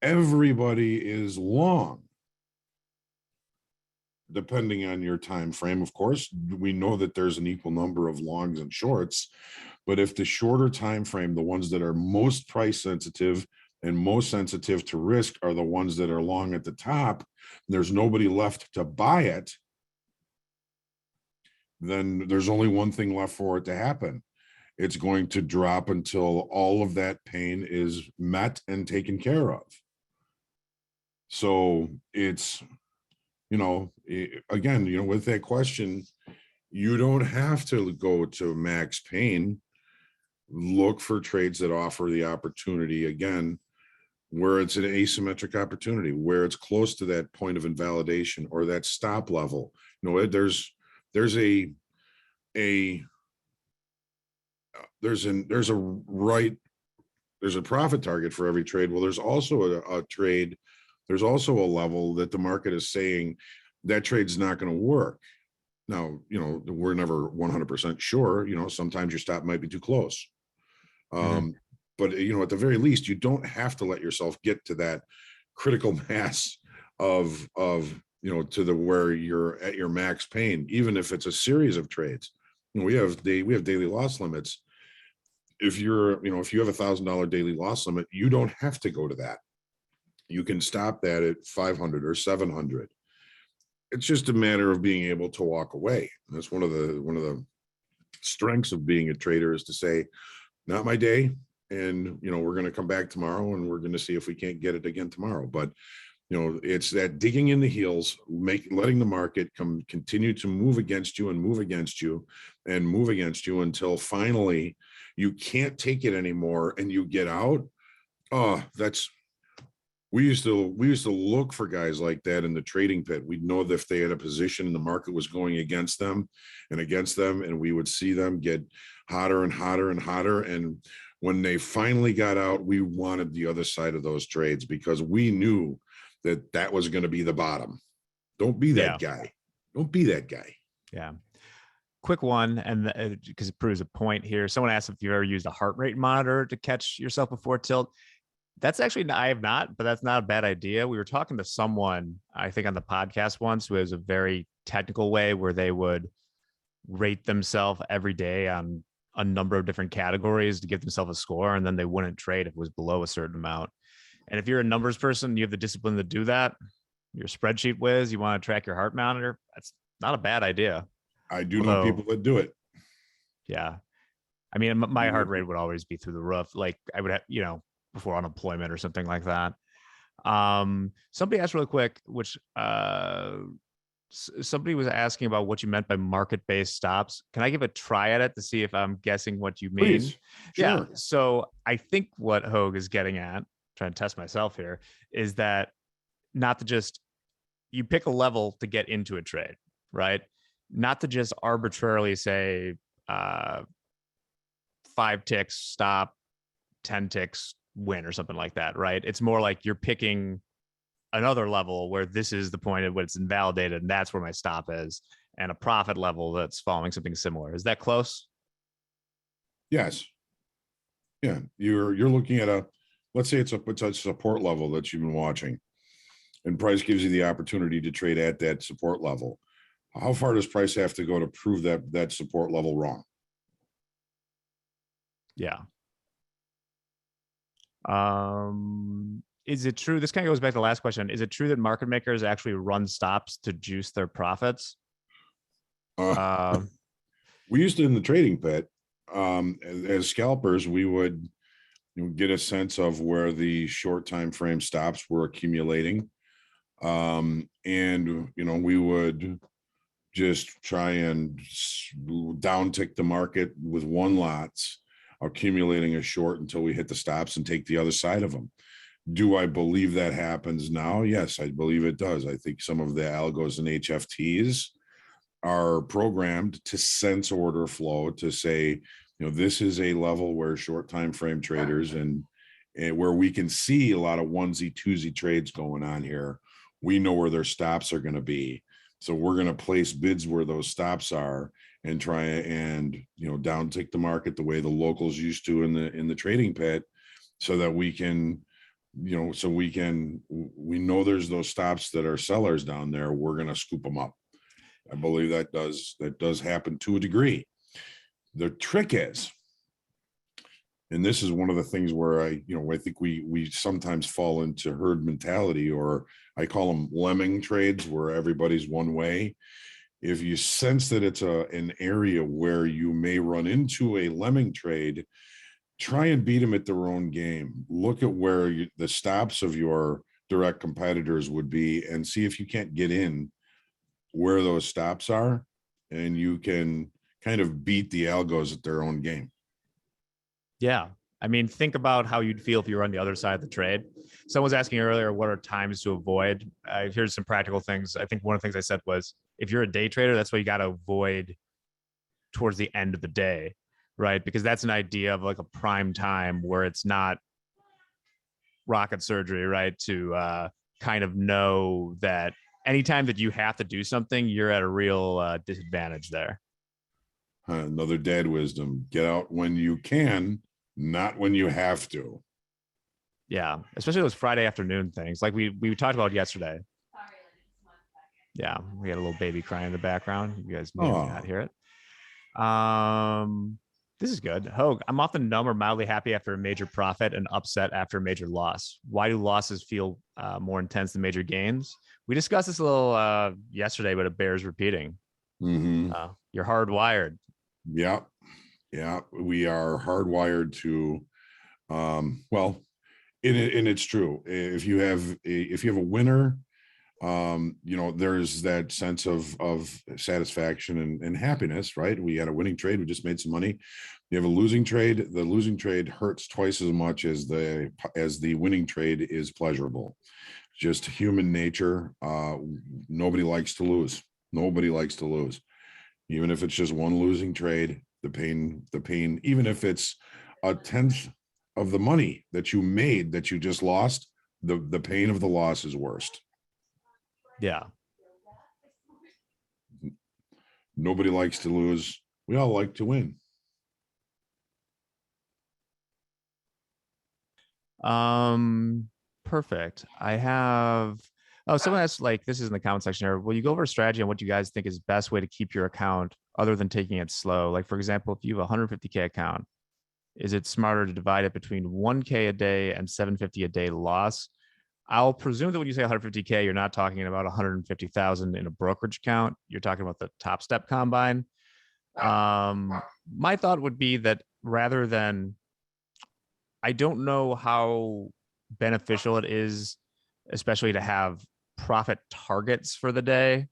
everybody is long. Depending on your time frame, of course, we know that there's an equal number of longs and shorts, but if the shorter time frame, the ones that are most price sensitive and most sensitive to risk, are the ones that are long at the top, there's nobody left to buy it, then there's only one thing left for it to happen. It's going to drop until all of that pain is met and taken care of. So it's, again, with that question, you don't have to go to max pain. Look for trades that offer the opportunity, again, where it's an asymmetric opportunity, where it's close to that point of invalidation or that stop level. There's a profit target for every trade. Well, there's also a trade. There's also a level that the market is saying that trade's not going to work. Now, we're never 100% sure. Sometimes your stop might be too close. But, at the very least, you don't have to let yourself get to that critical mass of where you're at your max pain, even if it's a series of trades. We have daily loss limits. If you have $1,000 daily loss limit, you don't have to go to that. You can stop that at 500 or 700. It's just a matter of being able to walk away. And that's one of the strengths of being a trader, is to say, not my day. And, we're going to come back tomorrow and we're going to see if we can't get it again tomorrow. But, it's that digging in the heels, letting the market continue to move against you and move against you and move against you until finally you can't take it anymore and you get out. We used to look for guys like that in the trading pit. We'd know that if they had a position and the market was going against them, and we would see them get hotter and hotter and hotter. And when they finally got out, we wanted the other side of those trades, because we knew that was going to be the bottom. Don't be that guy. Don't be that guy. Yeah. Quick one, and because it proves a point here. Someone asked if you ever used a heart rate monitor to catch yourself before tilt. That's actually, I have not, but that's not a bad idea. We were talking to someone, I think on the podcast once, who has a very technical way where they would rate themselves every day on a number of different categories to give themselves a score, and then they wouldn't trade if it was below a certain amount. And if you're a numbers person, you have the discipline to do that. You're a spreadsheet whiz, you want to track your heart monitor, that's not a bad idea. I do know people that do it. Yeah. I mean, my heart rate would always be through the roof. Like I would have, before unemployment or something like that. Somebody asked real quick, which somebody was asking about what you meant by market-based stops. Can I give a try at it to see if I'm guessing what you mean? Please. Sure. Yeah. So I think what Hogue is getting at, trying to test myself here, is that not to just, you pick a level to get into a trade, right? Not to just arbitrarily say 5 ticks stop, 10 ticks win or something like that, right? It's more like you're picking another level where this is the point at which it's invalidated, and that's where my stop is. and a profit level that's following something similar. Is that close? Yes. Yeah, you're looking at let's say it's a support level that you've been watching, and price gives you the opportunity to trade at that support level. How far does price have to go to prove that support level wrong? Yeah. Is it true? This kind of goes back to the last question. Is it true that market makers actually run stops to juice their profits? We used to in the trading pit, as scalpers, we would get a sense of where the short time frame stops were accumulating. And we would just try and down tick the market with one lots, accumulating a short until we hit the stops and take the other side of them. Do I believe that happens now? Yes, I believe it does. I think some of the algos and HFTs are programmed to sense order flow to say, this is a level where short time frame traders and where we can see a lot of onesie twosie trades going on here. We know where their stops are going to be. So we're going to place bids where those stops are and try and, down tick the market the way the locals used to in the trading pit, so that we can, we know there's those stops that are sellers down there. We're going to scoop them up. I believe that does happen to a degree. The trick is, and this is one of the things where I think we sometimes fall into herd mentality, or I call them lemming trades, where everybody's one way. If you sense that it's an area where you may run into a lemming trade, try and beat them at their own game. Look at where the stops of your direct competitors would be, and see if you can't get in where those stops are, and you can kind of beat the algos at their own game. Yeah. I mean, think about how you'd feel if you were on the other side of the trade. Someone was asking earlier, what are times to avoid? Here's some practical things. I think one of the things I said was, if you're a day trader, that's what you got to avoid towards the end of the day, right? Because that's an idea of like a prime time where it's not rocket surgery, right? To kind of know that anytime that you have to do something, you're at a real disadvantage there. Another dad wisdom: get out when you can, not when you have to. Yeah, especially those Friday afternoon things, like we talked about yesterday. Yeah, we had a little baby crying in the background. You guys may or may not hear it. This is good. Hogue, I'm often numb or mildly happy after a major profit and upset after a major loss. Why do losses feel more intense than major gains? We discussed this a little yesterday, but it bears repeating. Mm-hmm. You're hardwired. Yeah. We are hardwired to, well, and it's true. If you have a winner, there's that sense of satisfaction and happiness, right? We had a winning trade. We just made some money. You have a losing trade. The losing trade hurts twice as much as the winning trade is pleasurable. Just human nature. Nobody likes to lose. Nobody likes to lose. Even if it's just one losing trade, the pain, even if it's a tenth of the money that you made that you just lost, the pain of the loss is worst. Yeah. Nobody likes to lose. We all like to win. Perfect. Someone asked, like, this is in the comment section here. Will you go over a strategy on what you guys think is the best way to keep your account other than taking it slow? Like, for example, if you have a 150K account, is it smarter to divide it between 1K a day and 750 a day loss? I'll presume that when you say 150K, you're not talking about 150,000 in a brokerage account. You're talking about the Topstep combine. My thought would be that rather than, I don't know how beneficial it is, especially to have profit targets for the day.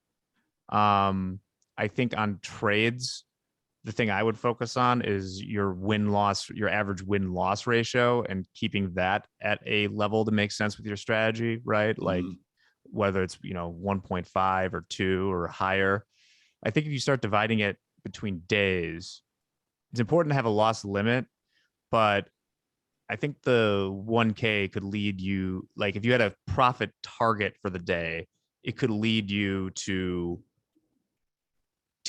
I think on trades, the thing I would focus on is your average win-loss ratio, and keeping that at a level to make sense with your strategy, right? Mm-hmm. Like whether it's 1.5 or 2 or higher. I think if you start dividing it between days, it's important to have a loss limit, but I think the 1K could lead you, like if you had a profit target for the day, it could lead you to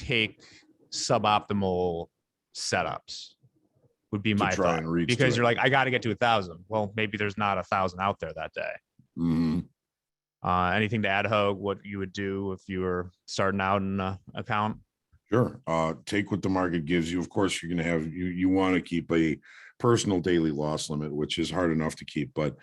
take suboptimal setups would be To my try thought, and reach to because it. you're like, I got to get to 1,000. Well, maybe there's not 1,000 out there that day. Mhm. Anything to add, Hogue, what you would do if you were starting out in an account? Sure. Take what the market gives you. Of course, you're going to have, you want to keep a personal daily loss limit, which is hard enough to keep. But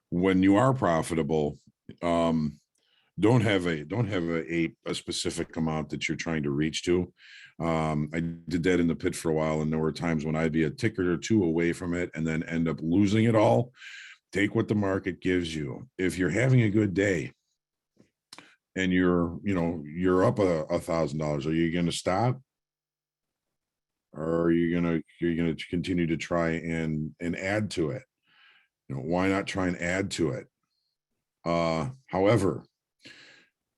when you are profitable, don't have a specific amount that you're trying to reach to. I did that in the pit for a while, and there were times when I'd be a ticket or two away from it and then end up losing it all. Take what the market gives you. If you're having a good day and you're up $1,000, are you going to stop? Or are you going to continue to try and add to it? Why not try and add to it? However,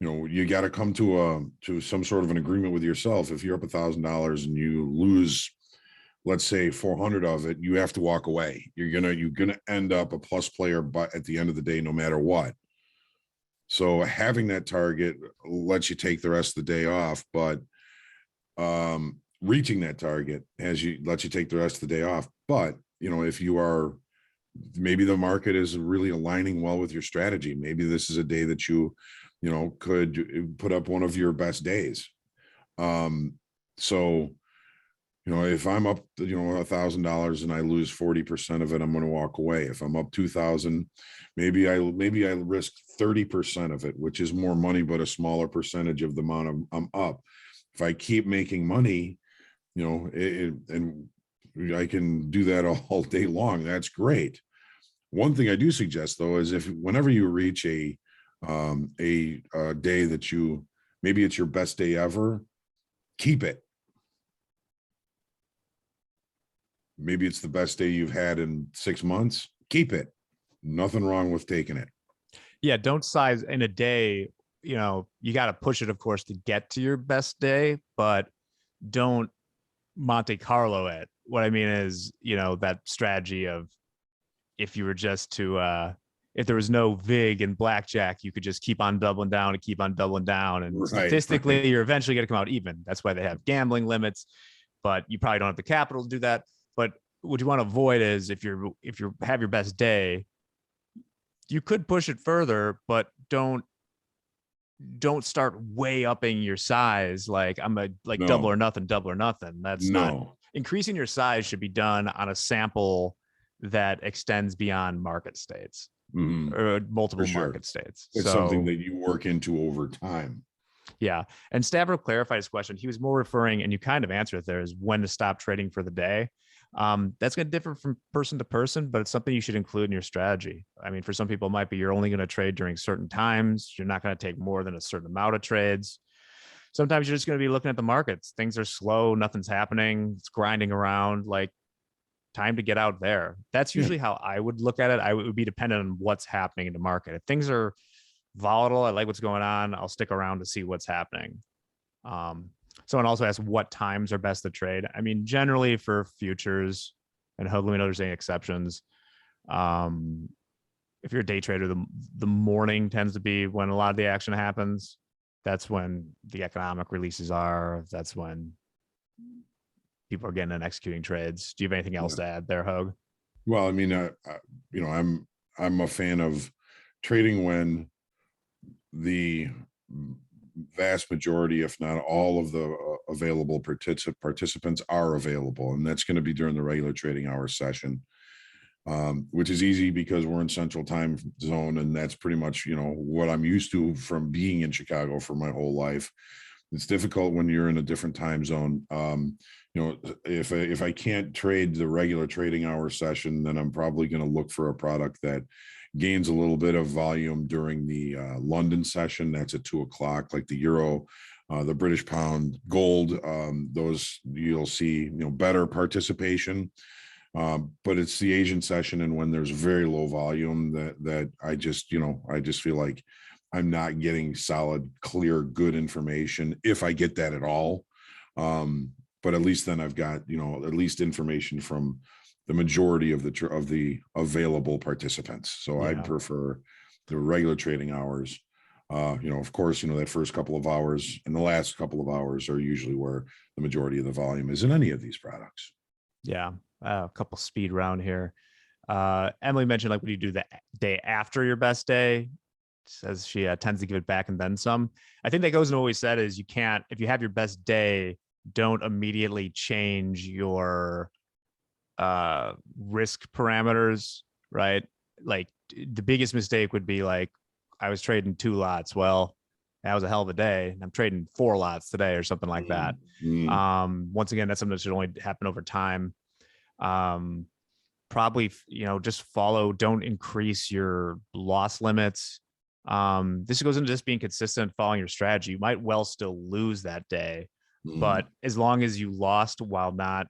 you got to come to some sort of an agreement with yourself. If you're up $1,000 and you lose, let's say 400 of it, you have to walk away. You're gonna end up a plus player, but at the end of the day, no matter what. So having that target lets you take the rest of the day off, but reaching that target lets you take the rest of the day off. But if you are, maybe the market is really aligning well with your strategy. Maybe this is a day that you could put up one of your best days. So if I'm up $1,000 and I lose 40% of it, I'm going to walk away. If I'm up 2,000, maybe I risk 30% of it, which is more money but a smaller percentage of the amount I'm up. If I keep making money, and I can do that all day long, that's great. One thing I do suggest, though, is whenever you reach a day that maybe it's your best day ever, keep it. Maybe it's the best day you've had in 6 months, keep it. Nothing wrong with taking it. Yeah, don't size in a day. You got to push it, of course, to get to your best day, but don't Monte Carlo it. What I mean is, that strategy of, if you were just to if there was no VIG and blackjack, you could just keep on doubling down and keep on doubling down. And Right, statistically, right. You're eventually going to come out even. That's why they have gambling limits, but you probably don't have the capital to do that. But what you want to avoid is, if you have your best day, you could push it further, but don't start way upping your size. Like No. double or nothing. That's not. No. Increasing your size should be done on a sample that extends beyond market states. Mhm. Or multiple For sure. market states. It's something that you work into over time. Yeah. And Stavro clarified his question. He was more referring, and you kind of answered it there, is when to stop trading for the day. That's going to differ from person to person, but it's something you should include in your strategy. I mean, for some people, it might be you're only going to trade during certain times. You're not going to take more than a certain amount of trades. Sometimes you're just going to be looking at the markets. Things are slow. Nothing's happening. It's grinding around. Like, time to get out there. That's usually how I would look at it. It would be dependent on what's happening in the market. If things are volatile, I like what's going on, I'll stick around to see what's happening. Someone also asked what times are best to trade. I mean, generally for futures, and hopefully we know there's any exceptions. If you're a day trader, the morning tends to be when a lot of the action happens. That's when the economic releases are. That's when people are getting and executing trades. Do you have anything else to add there, Hogue? Well, I mean, I'm a fan of trading when the vast majority, if not all of the available participants are available. And that's going to be during the regular trading hour session, which is easy because we're in Central Time Zone. And that's pretty much, what I'm used to from being in Chicago for my whole life. It's difficult when you're in a different time zone. If I can't trade the regular trading hour session, then I'm probably going to look for a product that gains a little bit of volume during the London session. That's at 2:00, like the euro, the British pound, gold. Those you'll see, better participation. But it's the Asian session, and when there's very low volume, that I just feel like I'm not getting solid, clear, good information, if I get that at all. But at least then I've got, at least information from the majority of the available participants. So I prefer the regular trading hours. Of course, that first couple of hours and the last couple of hours are usually where the majority of the volume is in any of these products. Yeah. A couple speed round here. Emily mentioned like, what do you do the day after your best day? Says she tends to give it back and then some. I think that goes into what we said is you can't, if you have your best day, don't immediately change your risk parameters, right? Like the biggest mistake would be like, I was trading 2 lots. Well, that was a hell of a day. I'm trading 4 lots today or something like that. Once again, that's something that should only happen over time. Probably, just follow, don't increase your loss limits. This goes into just being consistent, following your strategy. You might well still lose that day, but as long as you lost while not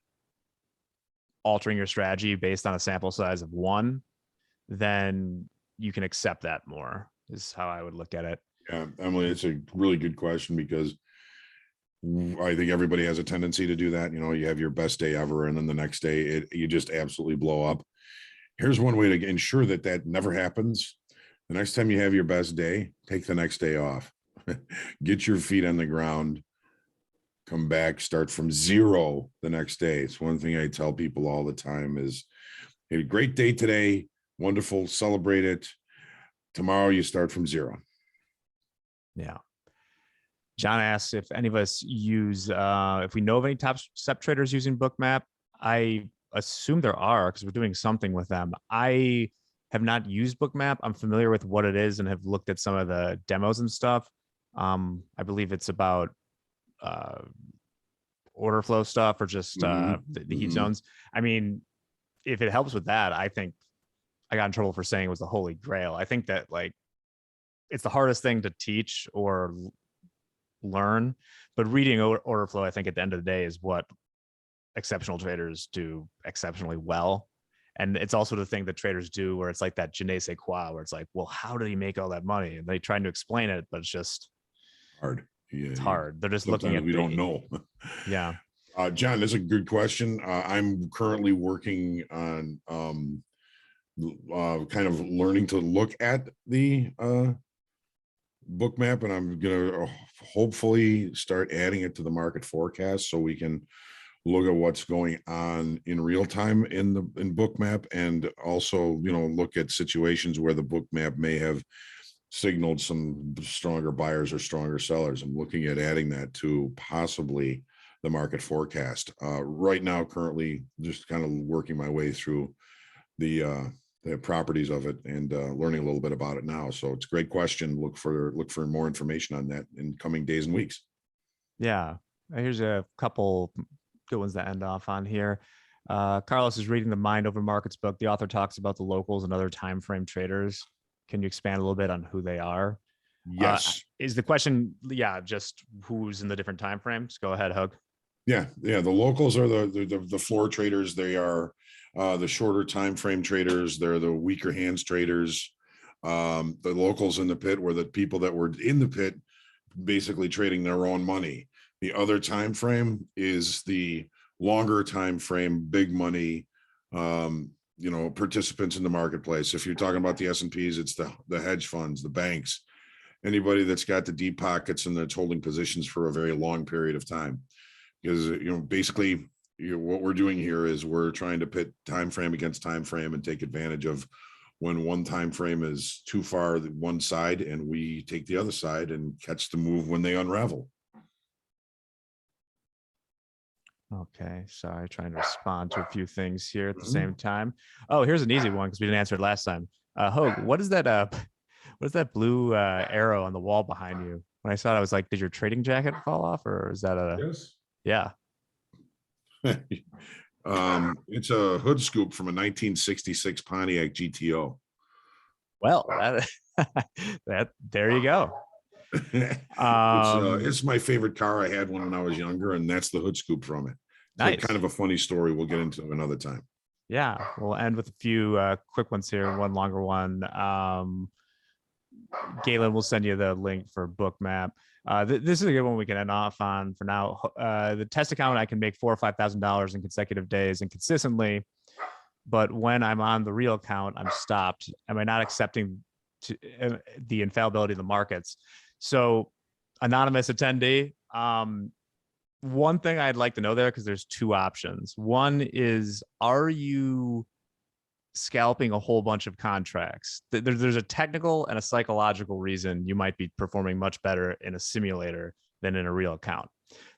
altering your strategy based on a sample size of 1, then you can accept that more, is how I would look at it. Yeah, Emily, it's a really good question because I think everybody has a tendency to do that. You have your best day ever, and then the next day you just absolutely blow up. Here's one way to ensure that that never happens. The next time you have your best day, take the next day off. Get your feet on the ground, come back, start from 0 the next day. It's one thing I tell people all the time is, hey, great day today, wonderful, celebrate it. Tomorrow you start from 0. Yeah. John asks if any of us use, if we know of any Topstep traders using Bookmap. I assume there are because we're doing something with them. I have not used Bookmap. I'm familiar with what it is and have looked at some of the demos and stuff. I believe it's about order flow stuff or just the heat zones. I mean, if it helps with that, I think I got in trouble for saying it was the holy grail. I think that like it's the hardest thing to teach or learn, but reading order flow, I think at the end of the day is what exceptional traders do exceptionally well. And it's also the thing that traders do where it's like that je ne sais quoi, where it's like, well, how did he make all that money? And they trying to explain it, but it's just hard. Yeah, it's hard. They're just looking at we don't know. Yeah. John, that's a good question. I'm currently working on kind of learning to look at the Bookmap, and I'm gonna hopefully start adding it to the market forecast so we can look at what's going on in real time in Bookmap, and also look at situations where the Bookmap may have signaled some stronger buyers or stronger sellers. I'm looking at adding that to possibly the market forecast. Right now, currently, just kind of working my way through the properties of it and learning a little bit about it now. So it's a great question. Look for more information on that in coming days and weeks. Yeah. Here's a couple good ones to end off on here. Carlos is reading the Mind Over Markets book. The author talks about the locals and other time frame traders. Can you expand a little bit on who they are? Yes. Is the question, just who's in the different time frames? Go ahead, Hug. Yeah. The locals are the floor traders. They are the shorter time frame traders. They're the weaker hands traders. The locals in the pit were the people that were in the pit basically trading their own money. The other time frame is the longer time frame, big money, participants in the marketplace. If you're talking about the S&Ps, it's the hedge funds, the banks, anybody that's got the deep pockets and that's holding positions for a very long period of time. Because basically what we're doing here is we're trying to pit time frame against time frame and take advantage of when one time frame is too far one side, and we take the other side and catch the move when they unravel. Okay, sorry, trying to respond to a few things here at the same time. Oh, here's an easy one because we didn't answer it last time. Hogue, what is that blue arrow on the wall behind you? When I saw it, I was like, did your trading jacket fall off, or is that a Yes. Yeah. It's a hood scoop from a 1966 Pontiac GTO. Well, that there you go. It's my favorite car. I had one when I was younger, and that's the hood scoop from it. So nice. Kind of a funny story we'll get into another time. Yeah, we'll end with a few quick ones here, one longer one. Galen will send you the link for Bookmap. This is a good one we can end off on for now. The test account, I can make $4,000 or $5,000 in consecutive days and consistently, but when I'm on the real account, I'm stopped. Am I not accepting the infallibility of the markets. So anonymous attendee, one thing I'd like to know there, because there's two options. One is, are you scalping a whole bunch of contracts? There's a technical and a psychological reason you might be performing much better in a simulator than in a real account.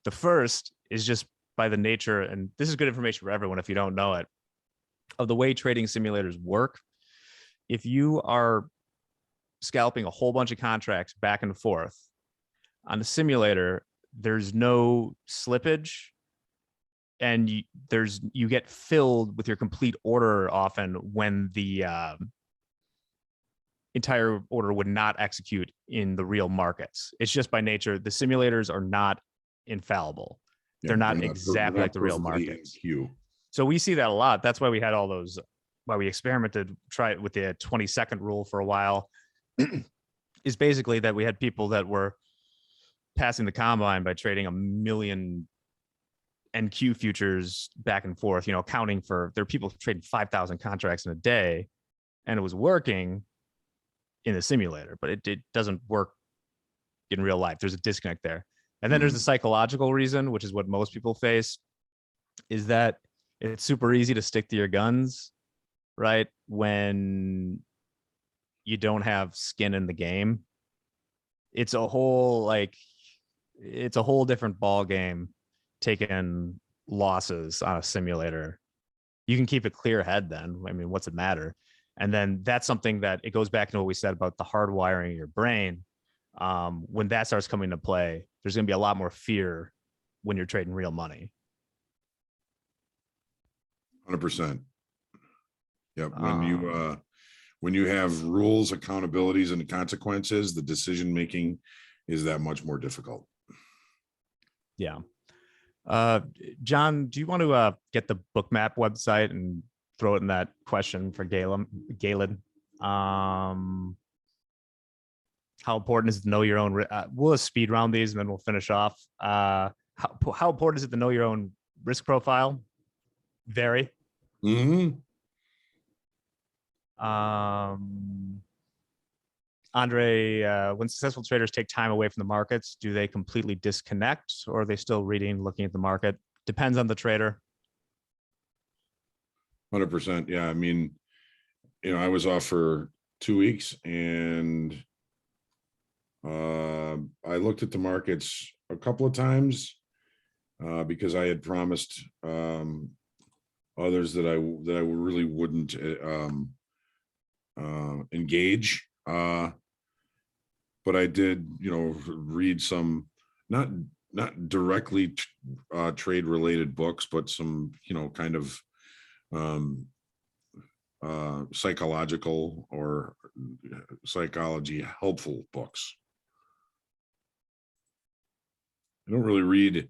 The first is just by the nature, and this is good information for everyone if you don't know it, of the way trading simulators work. If you are scalping a whole bunch of contracts back and forth on the simulator, there's no slippage, and you get filled with your complete order often when the entire order would not execute in the real markets. It's just by nature, the simulators are not infallible. They're not exactly like the real markets. So we see that a lot. That's why we had all those, why we experimented, try it with the 20-second rule for a while, is basically that we had people that were passing the combine by trading 1 million NQ futures back and forth, accounting for, there are people trading 5,000 contracts in a day, and it was working in the simulator, but it doesn't work in real life. There's a disconnect there. And then there's the psychological reason, which is what most people face, is that it's super easy to stick to your guns, right? When you don't have skin in the game. It's a whole different ball game taking losses on a simulator. You can keep a clear head then. I mean, what's it matter? And then that's something that it goes back to what we said about the hardwiring of your brain. When that starts coming into play, there's going to be a lot more fear when you're trading real money. 100%. Yep. When you have rules, accountabilities, and consequences, the decision making is that much more difficult. Yeah. John, do you want to get the Bookmap website and throw it in that question for Galen? How important is it to know your own? We'll speed round these and then we'll finish off. How important is it to know your own risk profile? Very. Andre, when successful traders take time away from the markets, do they completely disconnect, or are they still reading, looking at the market? Depends on the trader. 100%. Yeah. I mean, I was off for 2 weeks, and I looked at the markets a couple of times because I had promised others that I really wouldn't engage. But I did, read some not directly trade related books, but some, kind of psychological or psychology helpful books. I don't really read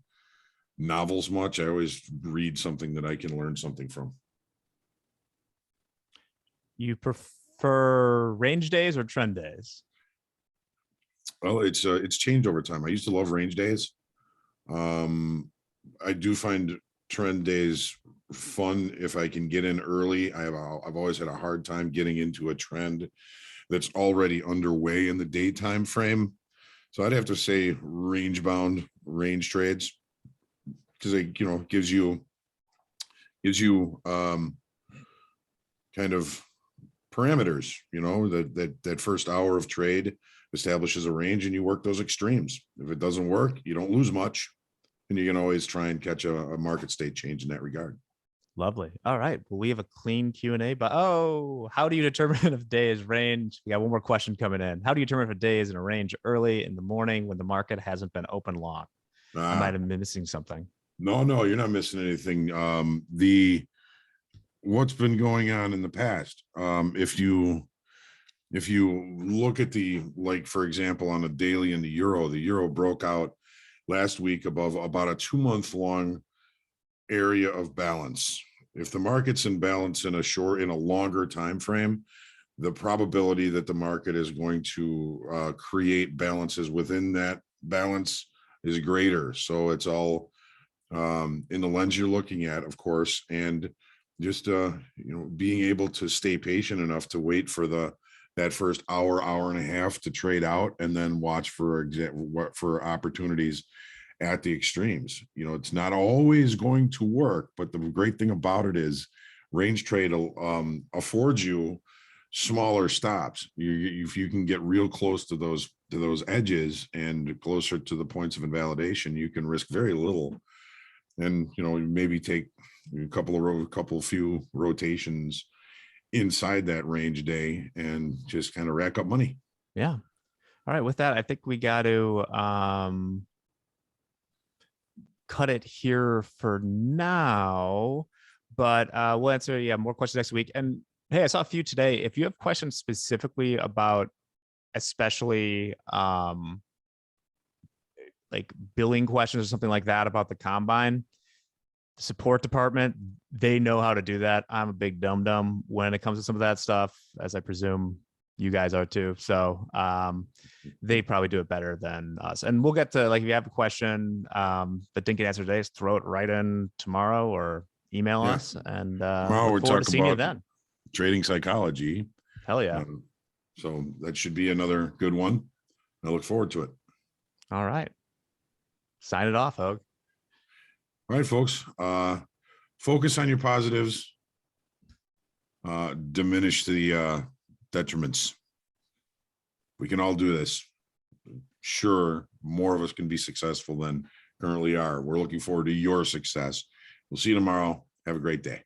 novels much. I always read something that I can learn something from. You prefer range days or trend days? Well, it's changed over time. I used to love range days. I do find trend days fun if I can get in early. I've always had a hard time getting into a trend that's already underway in the daytime frame. So I'd have to say range bound range trades, because it gives you kind of parameters. That first hour of trade establishes a range, and you work those extremes. If it doesn't work, you don't lose much, and you can always try and catch a market state change in that regard. Lovely. All right. Well, we have a clean Q&A, but how do you determine if a day is range? We got one more question coming in. How do you determine if a day is in a range early in the morning when the market hasn't been open long? I might have been missing something. No, you're not missing anything. What's been going on in the past. If you look at for example, on a daily in the euro broke out last week above about a 2-month long area of balance. If the market's in balance in a longer time frame, the probability that the market is going to create balances within that balance is greater. So it's all in the lens you're looking at, of course, and just being able to stay patient enough to wait for the that first hour, hour and a half to trade out, and then watch for opportunities at the extremes. You know, it's not always going to work, but the great thing about it is range trade affords you smaller stops. If you can get real close to those edges and closer to the points of invalidation, you can risk very little, and you know, maybe take a few rotations inside that range day and just kind of rack up money. Yeah. All right. With that, I think we got to cut it here for now, but we'll answer more questions next week. And hey, I saw a few today. If you have questions specifically about, especially like billing questions or something like that about the combine, the support department, they know how to do that. I'm a big dum-dum when it comes to some of that stuff, as I presume you guys are too. So they probably do it better than us. And we'll get to, like, if you have a question that didn't get answered today, just throw it right in tomorrow or email us. And tomorrow look forward to seeing you then. Trading psychology. Hell yeah. So that should be another good one. I look forward to it. All right. Sign it off, Hogue. All right, folks. Focus on your positives. Diminish the detriments. We can all do this. Sure, more of us can be successful than currently are. We're looking forward to your success. We'll see you tomorrow. Have a great day.